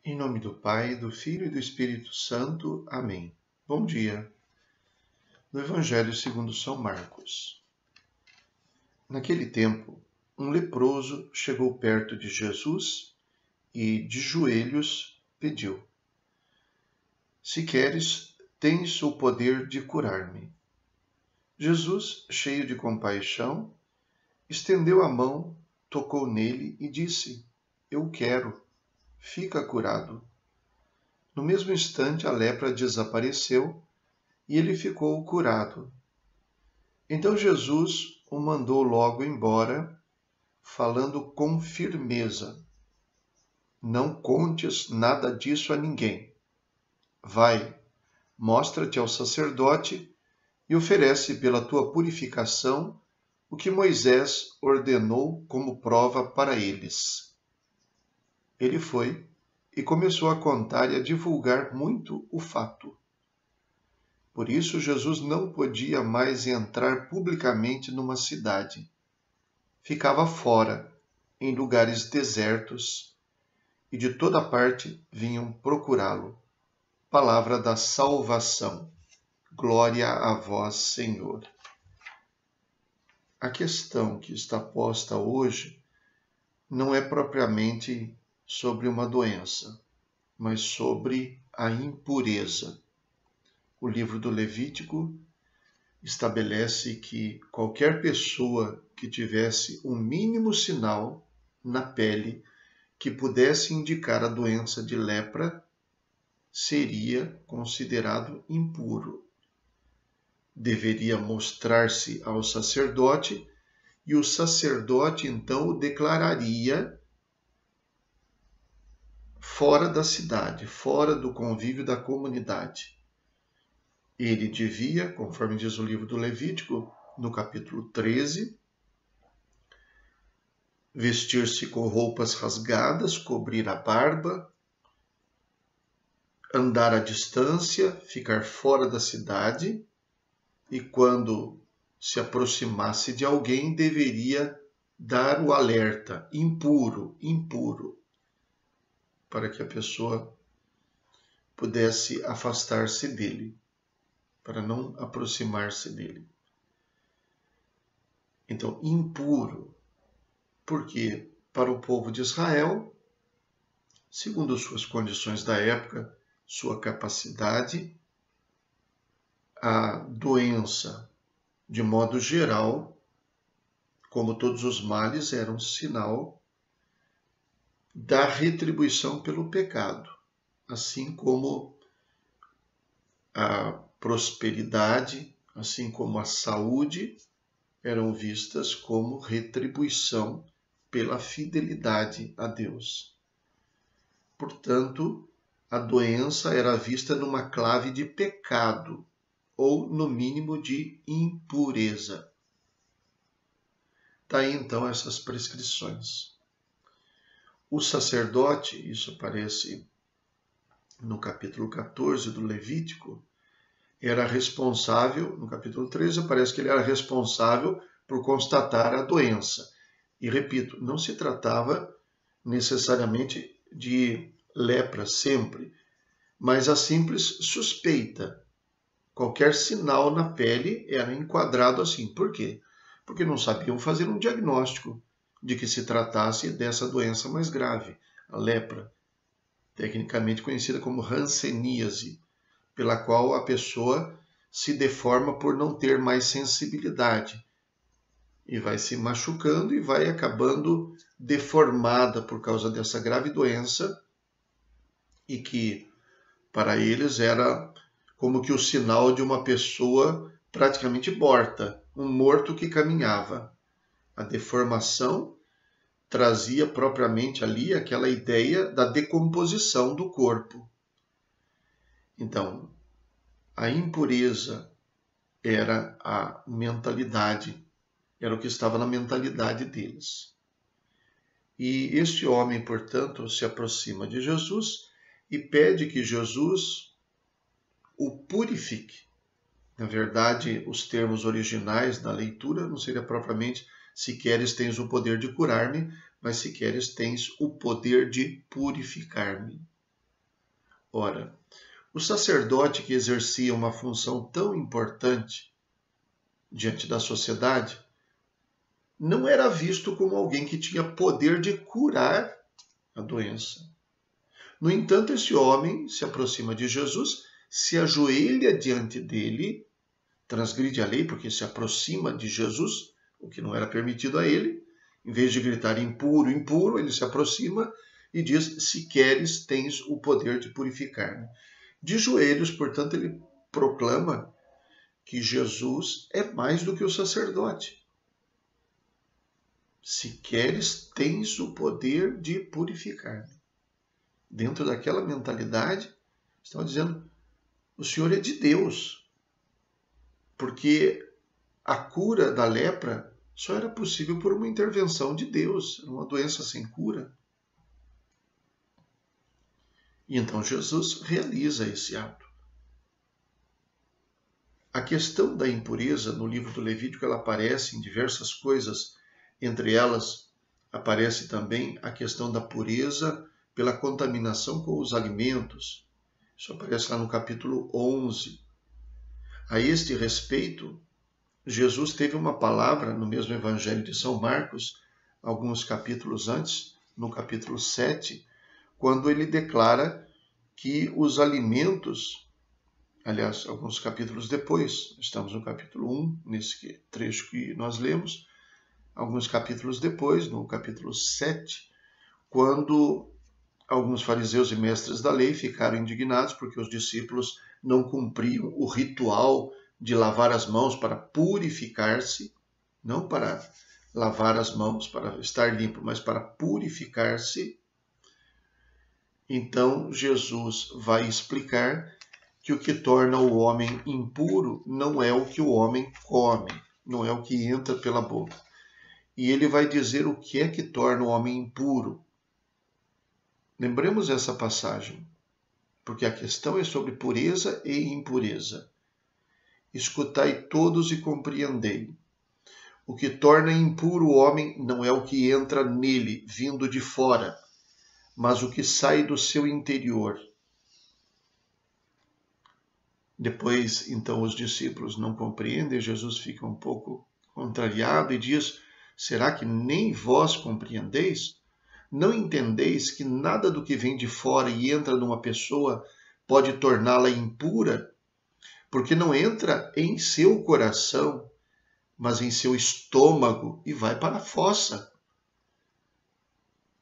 Em nome do Pai, do Filho e do Espírito Santo. Amém. Bom dia. No Evangelho segundo São Marcos. Naquele tempo, um leproso chegou perto de Jesus e, de joelhos, pediu: Se queres, tens o poder de curar-me. Jesus, cheio de compaixão, estendeu a mão, tocou nele e disse: Eu quero. Fica curado. No mesmo instante, a lepra desapareceu e ele ficou curado. Então Jesus o mandou logo embora, falando com firmeza: Não contes nada disso a ninguém. Vai, mostra-te ao sacerdote e oferece pela tua purificação o que Moisés ordenou como prova para eles. Ele foi e começou a contar e a divulgar muito o fato. Por isso, Jesus não podia mais entrar publicamente numa cidade. Ficava fora, em lugares desertos, e de toda parte vinham procurá-lo. Palavra da salvação. Glória a vós, Senhor. A questão que está posta hoje não é propriamente sobre uma doença, mas sobre a impureza. O livro do Levítico estabelece que qualquer pessoa que tivesse um mínimo sinal na pele que pudesse indicar a doença de lepra seria considerado impuro. Deveria mostrar-se ao sacerdote e o sacerdote então o declararia fora da cidade, fora do convívio da comunidade. Ele devia, conforme diz o livro do Levítico, no capítulo 13, vestir-se com roupas rasgadas, cobrir a barba, andar à distância, ficar fora da cidade, e quando se aproximasse de alguém, deveria dar o alerta: impuro, impuro, para que a pessoa pudesse afastar-se dele, para não aproximar-se dele. Então, impuro, porque para o povo de Israel, segundo suas condições da época, sua capacidade, a doença, de modo geral, como todos os males, era um sinal da retribuição pelo pecado, assim como a prosperidade, assim como a saúde, eram vistas como retribuição pela fidelidade a Deus. Portanto, a doença era vista numa clave de pecado, ou, no mínimo, de impureza. Daí, então, essas prescrições. O sacerdote, isso aparece no capítulo 14 do Levítico, era responsável, no capítulo 13 parece que ele era responsável por constatar a doença. E repito, não se tratava necessariamente de lepra sempre, mas a simples suspeita. Qualquer sinal na pele era enquadrado assim. Por quê? Porque não sabiam fazer um diagnóstico de que se tratasse dessa doença mais grave, a lepra, tecnicamente conhecida como hanseníase, pela qual a pessoa se deforma por não ter mais sensibilidade e vai se machucando e vai acabando deformada por causa dessa grave doença, e que para eles era como que o sinal de uma pessoa praticamente morta, um morto que caminhava. A deformação trazia propriamente ali aquela ideia da decomposição do corpo. Então, a impureza era a mentalidade, era o que estava na mentalidade deles. E este homem, portanto, se aproxima de Jesus e pede que Jesus o purifique. Na verdade, os termos originais da leitura não seria propriamente se queres tens o poder de curar-me, mas se queres tens o poder de purificar-me. Ora, o sacerdote que exercia uma função tão importante diante da sociedade não era visto como alguém que tinha poder de curar a doença. No entanto, esse homem se aproxima de Jesus, se ajoelha diante dele, transgride a lei porque se aproxima de Jesus, o que não era permitido a ele. Em vez de gritar impuro, impuro, ele se aproxima e diz: se queres, tens o poder de purificar-me. De joelhos, portanto, ele proclama que Jesus é mais do que o sacerdote. Se queres, tens o poder de purificar-me. Dentro daquela mentalidade, estão dizendo: o Senhor é de Deus. Porque a cura da lepra só era possível por uma intervenção de Deus, uma doença sem cura. E então Jesus realiza esse ato. A questão da impureza no livro do Levítico, ela aparece em diversas coisas. Entre elas, aparece também a questão da pureza pela contaminação com os alimentos. Isso aparece lá no capítulo 11. A este respeito, Jesus teve uma palavra no mesmo Evangelho de São Marcos, alguns capítulos antes, no capítulo 7, quando ele declara que os alimentos, aliás, alguns capítulos depois, estamos no capítulo 1, nesse trecho que nós lemos, alguns capítulos depois, no capítulo 7, quando alguns fariseus e mestres da lei ficaram indignados porque os discípulos não cumpriam o ritual de lavar as mãos para purificar-se, não para lavar as mãos para estar limpo, mas para purificar-se. Então Jesus vai explicar que o que torna o homem impuro não é o que o homem come, não é o que entra pela boca. E ele vai dizer o que é que torna o homem impuro. Lembremos essa passagem, porque a questão é sobre pureza e impureza. Escutai todos e compreendei. O que torna impuro o homem não é o que entra nele, vindo de fora, mas o que sai do seu interior. Depois, então, os discípulos não compreendem, Jesus fica um pouco contrariado e diz: será que nem vós compreendeis? Não entendeis que nada do que vem de fora e entra numa pessoa pode torná-la impura? Porque não entra em seu coração, mas em seu estômago e vai para a fossa.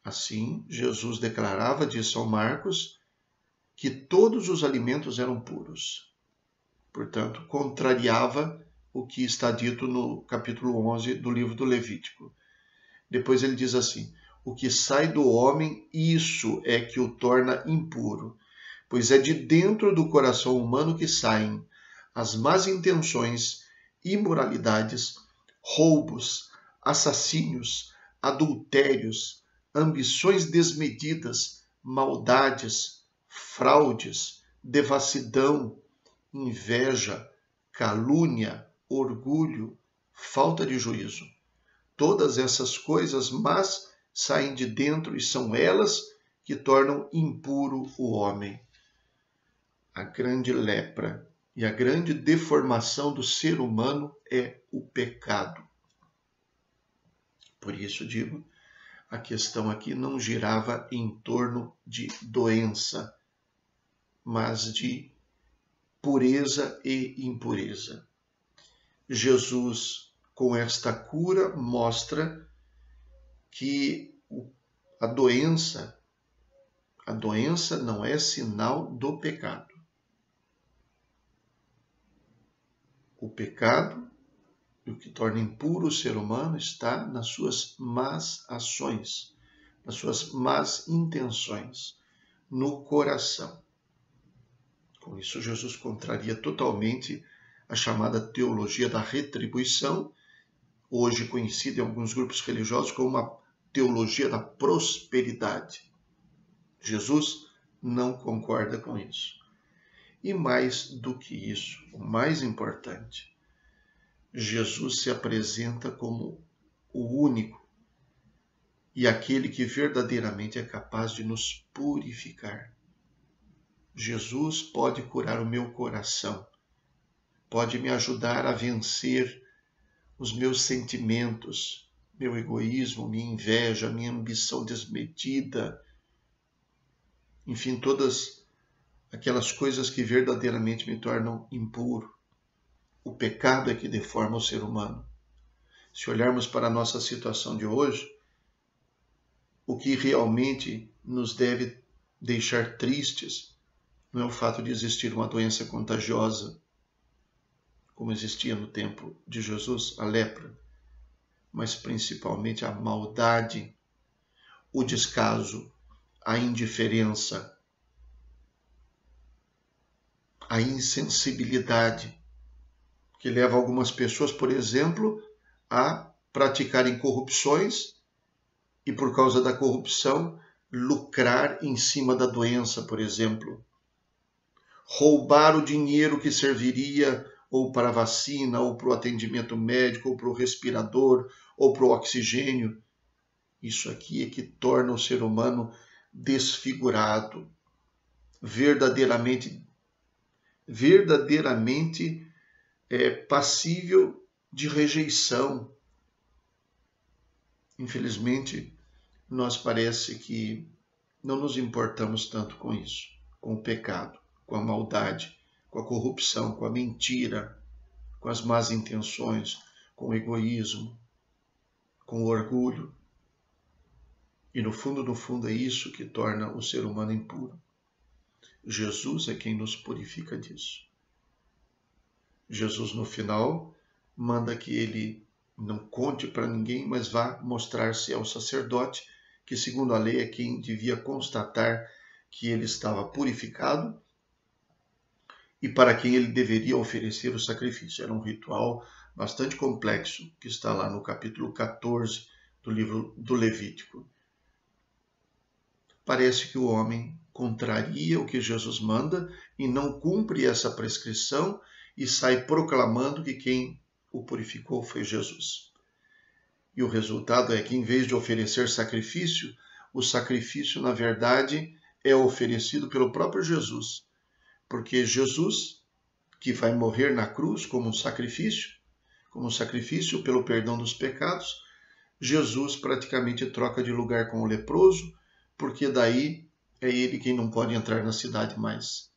Assim, Jesus declarava, diz São Marcos, que todos os alimentos eram puros. Portanto, contrariava o que está dito no capítulo 11 do livro do Levítico. Depois ele diz assim: o que sai do homem, isso é que o torna impuro, pois é de dentro do coração humano que saem as más intenções, imoralidades, roubos, assassínios, adultérios, ambições desmedidas, maldades, fraudes, devassidão, inveja, calúnia, orgulho, falta de juízo. Todas essas coisas más saem de dentro e são elas que tornam impuro o homem. A grande lepra e a grande deformação do ser humano é o pecado. Por isso digo, a questão aqui não girava em torno de doença, mas de pureza e impureza. Jesus, com esta cura, mostra que a doença não é sinal do pecado. O pecado, o que torna impuro o ser humano, está nas suas más ações, nas suas más intenções, no coração. Com isso, Jesus contraria totalmente a chamada teologia da retribuição, hoje conhecida em alguns grupos religiosos como uma teologia da prosperidade. Jesus não concorda com isso. E mais do que isso, o mais importante, Jesus se apresenta como o único e aquele que verdadeiramente é capaz de nos purificar. Jesus pode curar o meu coração, pode me ajudar a vencer os meus sentimentos, meu egoísmo, minha inveja, minha ambição desmedida, enfim, todas aquelas coisas que verdadeiramente me tornam impuro. O pecado é que deforma o ser humano. Se olharmos para a nossa situação de hoje, o que realmente nos deve deixar tristes não é o fato de existir uma doença contagiosa, como existia no tempo de Jesus, a lepra, mas principalmente a maldade, o descaso, a indiferença, a insensibilidade, que leva algumas pessoas, por exemplo, a praticarem corrupções e, por causa da corrupção, lucrar em cima da doença, por exemplo. Roubar o dinheiro que serviria ou para a vacina, ou para o atendimento médico, ou para o respirador, ou para o oxigênio. Isso aqui é que torna o ser humano desfigurado, verdadeiramente passível de rejeição. Infelizmente, nós parece que não nos importamos tanto com isso, com o pecado, com a maldade, com a corrupção, com a mentira, com as más intenções, com o egoísmo, com o orgulho. E no fundo é isso que torna o ser humano impuro. Jesus é quem nos purifica disso. Jesus, no final, manda que ele não conte para ninguém, mas vá mostrar-se ao sacerdote, que segundo a lei é quem devia constatar que ele estava purificado e para quem ele deveria oferecer o sacrifício. Era um ritual bastante complexo, que está lá no capítulo 14 do livro do Levítico. Parece que o homem contraria o que Jesus manda e não cumpre essa prescrição e sai proclamando que quem o purificou foi Jesus. E o resultado é que, em vez de oferecer sacrifício, o sacrifício, na verdade, é oferecido pelo próprio Jesus. Porque Jesus, que vai morrer na cruz como um sacrifício pelo perdão dos pecados, Jesus praticamente troca de lugar com o leproso, porque daí é ele quem não pode entrar na cidade mais.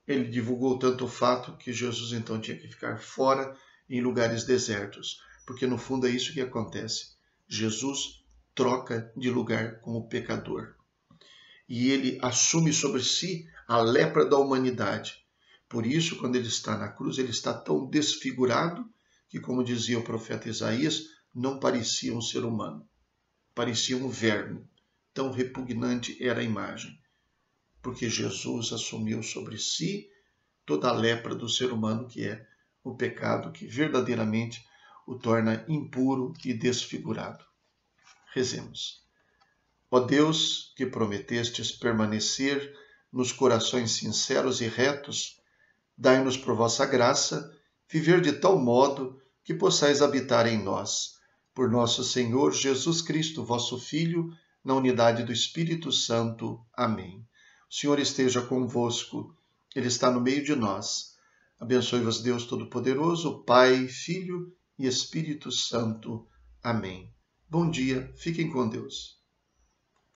Ele divulgou tanto o fato que Jesus então tinha que ficar fora em lugares desertos, porque no fundo é isso que acontece. Jesus troca de lugar com o pecador. E ele assume sobre si a lepra da humanidade. Por isso, quando ele está na cruz, ele está tão desfigurado que, como dizia o profeta Isaías, não parecia um ser humano. Parecia um verme. Tão repugnante era a imagem. Porque Jesus assumiu sobre si toda a lepra do ser humano, que é o pecado que verdadeiramente o torna impuro e desfigurado. Rezemos. Ó Deus, que prometestes permanecer nos corações sinceros e retos, dai-nos por vossa graça viver de tal modo que possais habitar em nós. Por nosso Senhor Jesus Cristo, vosso Filho, na unidade do Espírito Santo. Amém. O Senhor esteja convosco, Ele está no meio de nós. Abençoe-vos Deus Todo-Poderoso, Pai, Filho e Espírito Santo. Amém. Bom dia, fiquem com Deus.